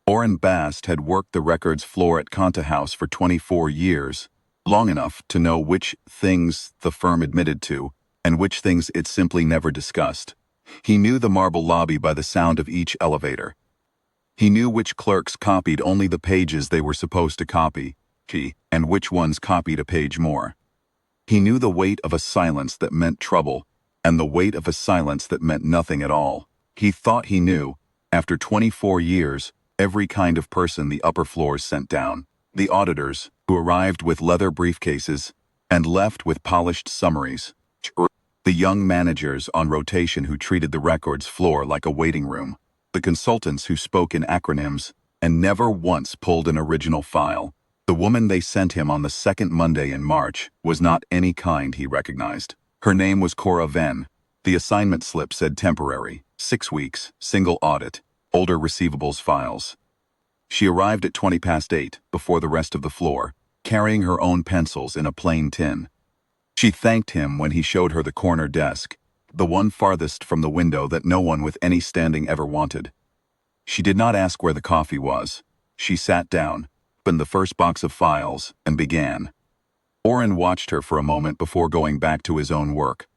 Orrin Bast had worked the records floor at Conta House for 24 years, long enough to know which things the firm admitted to and which things it simply never discussed. He knew the marble lobby by the sound of each elevator. He knew which clerks copied only the pages they were supposed to copy, and which ones copied a page more. He knew the weight of a silence that meant trouble, and the weight of a silence that meant nothing at all. He thought he knew, after 24 years, every kind of person the upper floors sent down. The auditors, who arrived with leather briefcases and left with polished summaries. The young managers on rotation who treated the records floor like a waiting room. The consultants who spoke in acronyms and never once pulled an original file. The woman they sent him on the second Monday in March was not any kind he recognized. Her name was Cora Venn. The assignment slip said temporary, 6 weeks, single audit, older receivables files. She arrived at 8:20, before the rest of the floor, carrying her own pencils in a plain tin. She thanked him when he showed her the corner desk, the one farthest from the window that no one with any standing ever wanted. She did not ask where the coffee was. She sat down, opened the first box of files, and began. Orrin watched her for a moment before going back to his own work.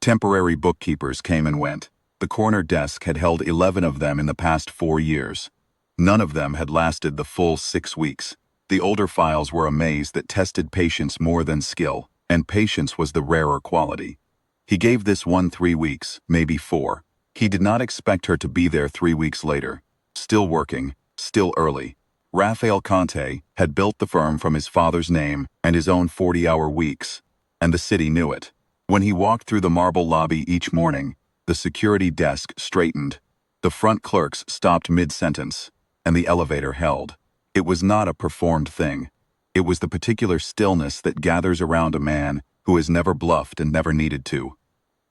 Temporary bookkeepers came and went. The corner desk had held 11 of them in the past 4 years. None of them had lasted the full 6 weeks. The older files were a maze that tested patience more than skill, and patience was the rarer quality. He gave this one 3 weeks, maybe 4. He did not expect her to be there 3 weeks later. Still working, still early. Raphael Conte had built the firm from his father's name and his own 40-hour weeks, and the city knew it. When he walked through the marble lobby each morning, the security desk straightened, the front clerks stopped mid-sentence, and the elevator held. It was not a performed thing. It was the particular stillness that gathers around a man who has never bluffed and never needed to.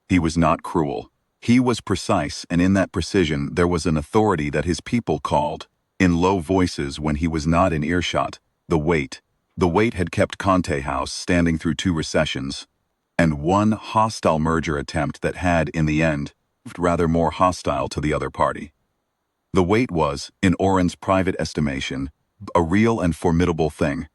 He was not cruel. He was precise, and in that precision there was an authority that his people called, in low voices when he was not in earshot, the weight. The weight had kept Conte House standing through 2 recessions, and one hostile merger attempt that had, in the end, proved rather more hostile to the other party. The weight was, in Orrin's private estimation, a real and formidable thing,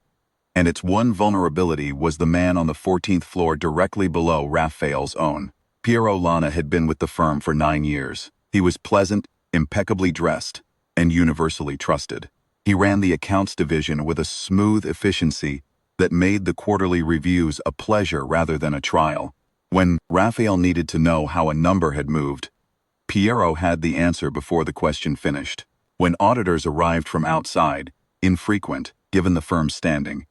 and its one vulnerability was the man on the 14th floor directly below Raphael's own. Piero Lana had been with the firm for 9 years. He was pleasant, impeccably dressed, and universally trusted. He ran the accounts division with a smooth efficiency that made the quarterly reviews a pleasure rather than a trial. When Raphael needed to know how a number had moved, Piero had the answer before the question finished. When auditors arrived from outside, infrequent, given the firm's standing,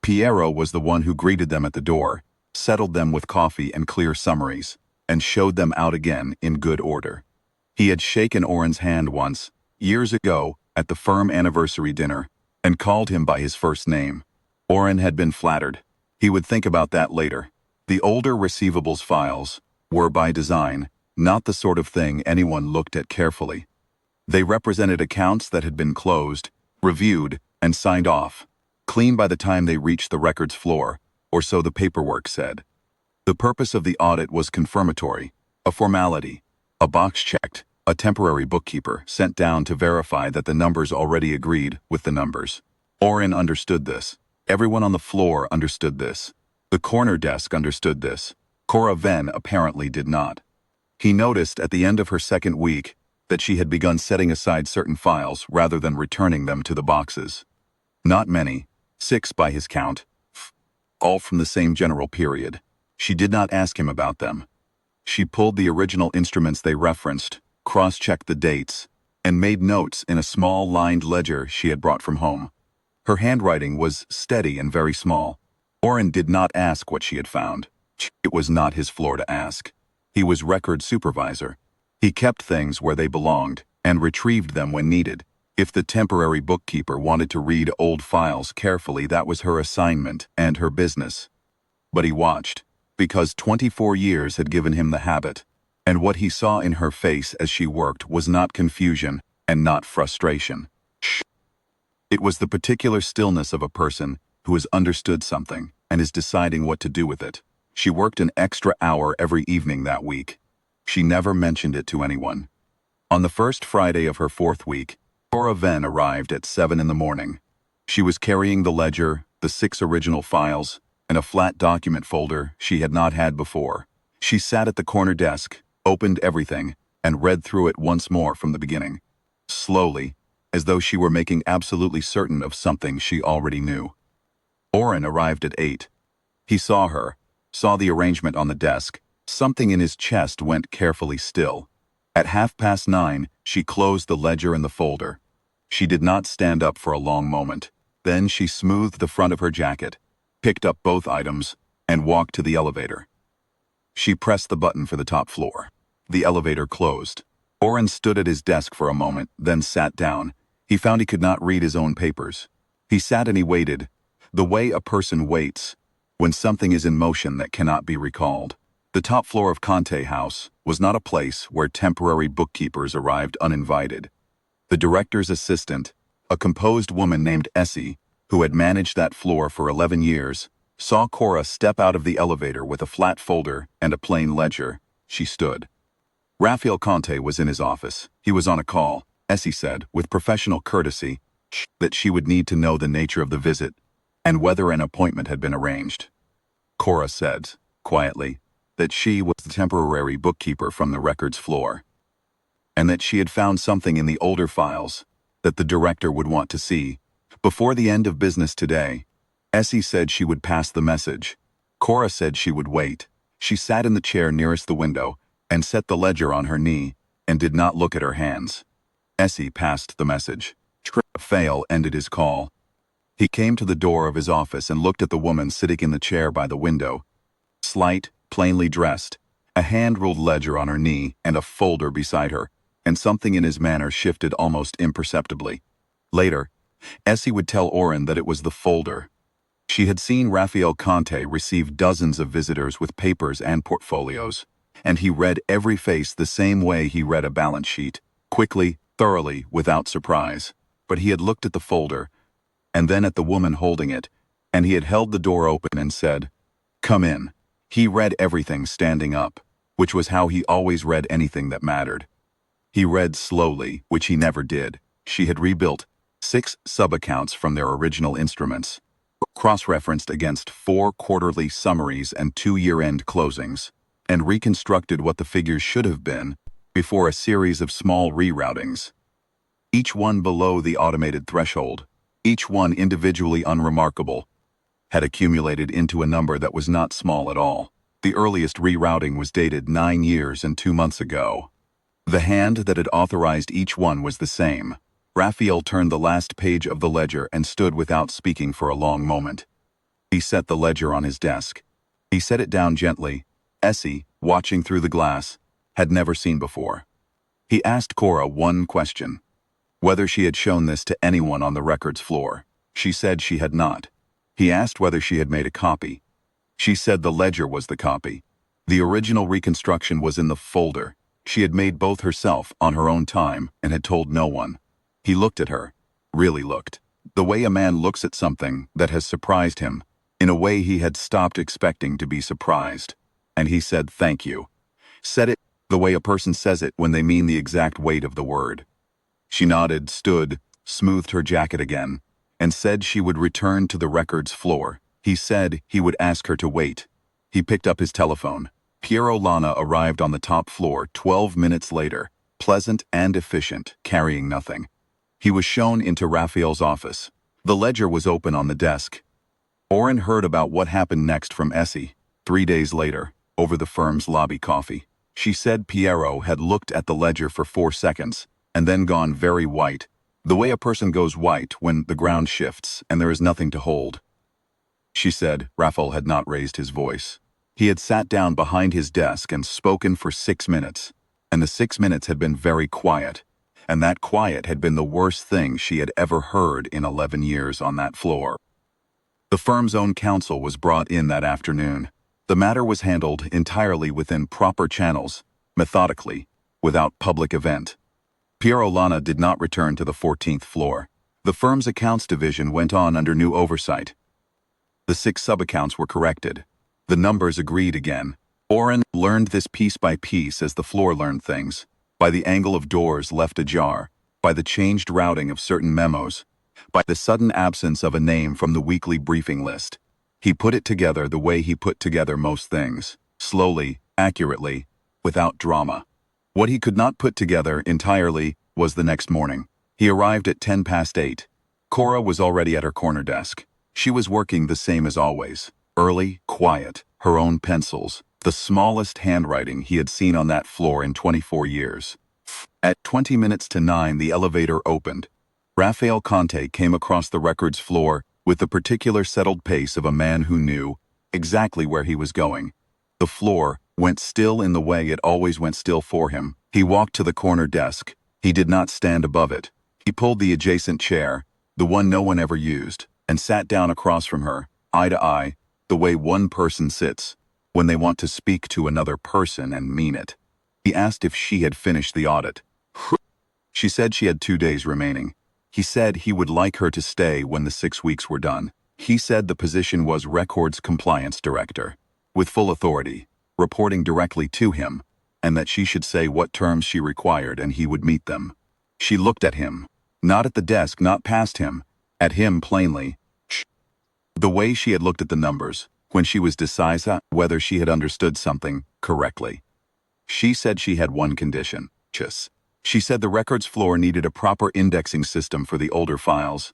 Piero was the one who greeted them at the door, settled them with coffee and clear summaries, and showed them out again in good order. He had shaken Orrin's hand once, years ago, at the firm anniversary dinner, and called him by his first name. Orrin had been flattered. He would think about that later. The older receivables files were, by design, not the sort of thing anyone looked at carefully. They represented accounts that had been closed, reviewed, and signed off, clean by the time they reached the records floor, or so the paperwork said. The purpose of the audit was confirmatory, a formality, a box checked, a temporary bookkeeper sent down to verify that the numbers already agreed with the numbers. Orrin understood this. Everyone on the floor understood this. The corner desk understood this. Cora Venn apparently did not. He noticed at the end of her second week that she had begun setting aside certain files rather than returning them to the boxes. Not many, 6 by his count, all from the same general period. She did not ask him about them. She pulled the original instruments they referenced, cross-checked the dates, and made notes in a small lined ledger she had brought from home. Her handwriting was steady and very small. Orrin did not ask what she had found. It was not his floor to ask. He was record supervisor. He kept things where they belonged and retrieved them when needed. If the temporary bookkeeper wanted to read old files carefully, that was her assignment and her business. But he watched, because 24 years had given him the habit, and what he saw in her face as she worked was not confusion and not frustration. It was the particular stillness of a person who has understood something and is deciding what to do with it. She worked an extra hour every evening that week. She never mentioned it to anyone. On the first Friday of her 4th week, Cora Venn arrived at 7 in the morning. She was carrying the ledger, the 6 original files, and a flat document folder she had not had before. She sat at the corner desk, opened everything, and read through it once more from the beginning. Slowly, as though she were making absolutely certain of something she already knew. Oren arrived at 8. He saw her, saw the arrangement on the desk. Something in his chest went carefully still. At 9:30, she closed the ledger and the folder. She did not stand up for a long moment. Then she smoothed the front of her jacket, picked up both items, and walked to the elevator. She pressed the button for the top floor. The elevator closed. Oren stood at his desk for a moment, then sat down. He found he could not read his own papers. He sat and he waited, the way a person waits when something is in motion that cannot be recalled. The top floor of Conte House was not a place where temporary bookkeepers arrived uninvited. The director's assistant, a composed woman named Essie, who had managed that floor for 11 years, saw Cora step out of the elevator with a flat folder and a plain ledger. She stood. Raphael Conte was in his office. He was on a call. Essie said, with professional courtesy, that she would need to know the nature of the visit and whether an appointment had been arranged. Cora said, quietly, that she was the temporary bookkeeper from the records floor, and that she had found something in the older files that the director would want to see. Before the end of business today, Essie said she would pass the message. Cora said she would wait. She sat in the chair nearest the window and set the ledger on her knee and did not look at her hands. Essie passed the message. Raphael ended his call. He came to the door of his office and looked at the woman sitting in the chair by the window. Slight, plainly dressed, a hand-ruled ledger on her knee and a folder beside her, and something in his manner shifted almost imperceptibly. Later, Essie would tell Oren that it was the folder. She had seen Raphael Conte receive dozens of visitors with papers and portfolios, and he read every face the same way he read a balance sheet, quickly, thoroughly, without surprise. But he had looked at the folder, and then at the woman holding it, and he had held the door open and said, "Come in." He read everything standing up, which was how he always read anything that mattered. He read slowly, which he never did. She had rebuilt 6 sub-accounts from their original instruments, cross-referenced against 4 quarterly summaries and 2 year-end closings, and reconstructed what the figures should have been before a series of small reroutings. Each one below the automated threshold, each one individually unremarkable, had accumulated into a number that was not small at all. The earliest rerouting was dated 9 years and 2 months ago. The hand that had authorized each one was the same. Raphael turned the last page of the ledger and stood without speaking for a long moment. He set the ledger on his desk. He set it down gently. Essie, watching through the glass, had never seen before. He asked Cora one question: whether she had shown this to anyone on the records floor. She said she had not. He asked whether she had made a copy. She said the ledger was the copy. The original reconstruction was in the folder. She had made both herself on her own time and had told no one. He looked at her, really looked, the way a man looks at something that has surprised him, in a way he had stopped expecting to be surprised. And he said thank you. Said it the way a person says it when they mean the exact weight of the word. She nodded, stood, smoothed her jacket again, and said she would return to the records floor. He said he would ask her to wait. He picked up his telephone. Piero Lana arrived on the top floor 12 minutes later, pleasant and efficient, carrying nothing. He was shown into Raphael's office. The ledger was open on the desk. Oren heard about what happened next from Essie, 3 days later, over the firm's lobby coffee. She said Piero had looked at the ledger for 4 seconds, and then gone very white, the way a person goes white when the ground shifts and there is nothing to hold. She said Raphael had not raised his voice. He had sat down behind his desk and spoken for 6 minutes, and the 6 minutes had been very quiet, and that quiet had been the worst thing she had ever heard in 11 years on that floor. The firm's own counsel was brought in that afternoon. The matter was handled entirely within proper channels, methodically, without public event. Piero Lana did not return to the 14th floor. The firm's accounts division went on under new oversight. The 6 sub-accounts were corrected. The numbers agreed again. Oren learned this piece by piece as the floor learned things, by the angle of doors left ajar, by the changed routing of certain memos, by the sudden absence of a name from the weekly briefing list. He put it together the way he put together most things, slowly, accurately, without drama. What he could not put together entirely was the next morning. He arrived at 8:10. Cora was already at her corner desk. She was working the same as always, early, quiet, her own pencils, the smallest handwriting he had seen on that floor in 24 years. At 20 minutes to 9, the elevator opened. Rafael Conte came across the records floor with the particular settled pace of a man who knew exactly where he was going. The floor went still in the way it always went still for him. He walked to the corner desk. He did not stand above it. He pulled the adjacent chair, the one no one ever used, and sat down across from her, eye to eye, the way one person sits when they want to speak to another person and mean it. He asked if she had finished the audit. She said she had 2 days remaining. He said he would like her to stay when the 6 weeks were done. He said the position was Records Compliance Director, with full authority, reporting directly to him, and that she should say what terms she required and he would meet them. She looked at him, not at the desk, not past him, at him plainly. The way she had looked at the numbers, when she was decisive whether she had understood something correctly. She said she had one condition. She said the records floor needed a proper indexing system for the older files,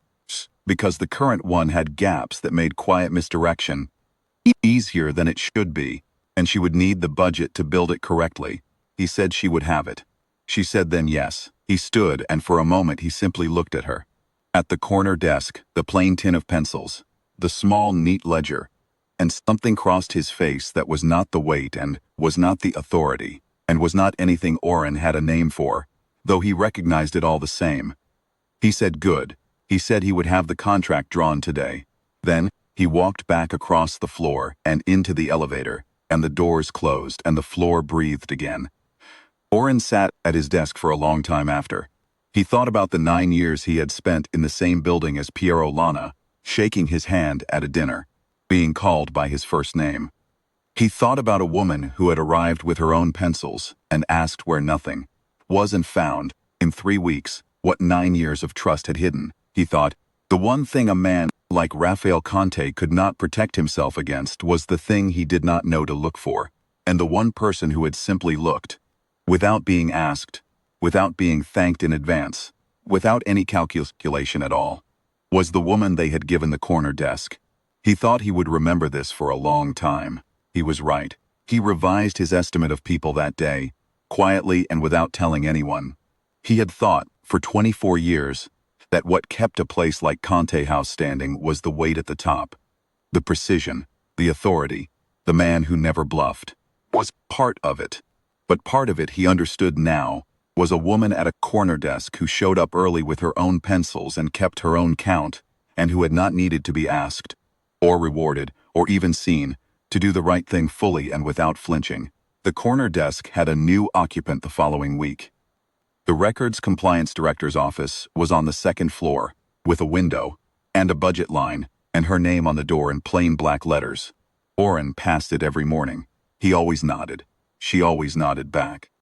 because the current one had gaps that made quiet misdirection easier than it should be, and she would need the budget to build it correctly. He said she would have it. She said then yes. He stood, and for a moment he simply looked at her. At the corner desk, the plain tin of pencils, the small, neat ledger, and something crossed his face that was not the weight and was not the authority, and was not anything Oren had a name for, though he recognized it all the same. He said good. He said he would have the contract drawn today. Then, he walked back across the floor and into the elevator, and the doors closed and the floor breathed again. Oren sat at his desk for a long time after. He thought about the 9 years he had spent in the same building as Piero Lana, shaking his hand at a dinner, being called by his first name. He thought about a woman who had arrived with her own pencils and asked where nothing was and found, in 3 weeks, what 9 years of trust had hidden. He thought, the one thing a man like Rafael Conte could not protect himself against was the thing he did not know to look for, and the one person who had simply looked, without being asked, without being thanked in advance, without any calculation at all, was the woman they had given the corner desk. He thought he would remember this for a long time. He was right. He revised his estimate of people that day, quietly and without telling anyone. He had thought, for 24 years, that what kept a place like Conte House standing was the weight at the top, the precision, the authority, the man who never bluffed, was part of it. But part of it, he understood now, was a woman at a corner desk who showed up early with her own pencils and kept her own count, and who had not needed to be asked, or rewarded, or even seen, to do the right thing fully and without flinching. The corner desk had a new occupant the following week. The Records Compliance Director's office was on the 2nd floor, with a window, and a budget line, and her name on the door in plain black letters. Oren passed it every morning. He always nodded. She always nodded back.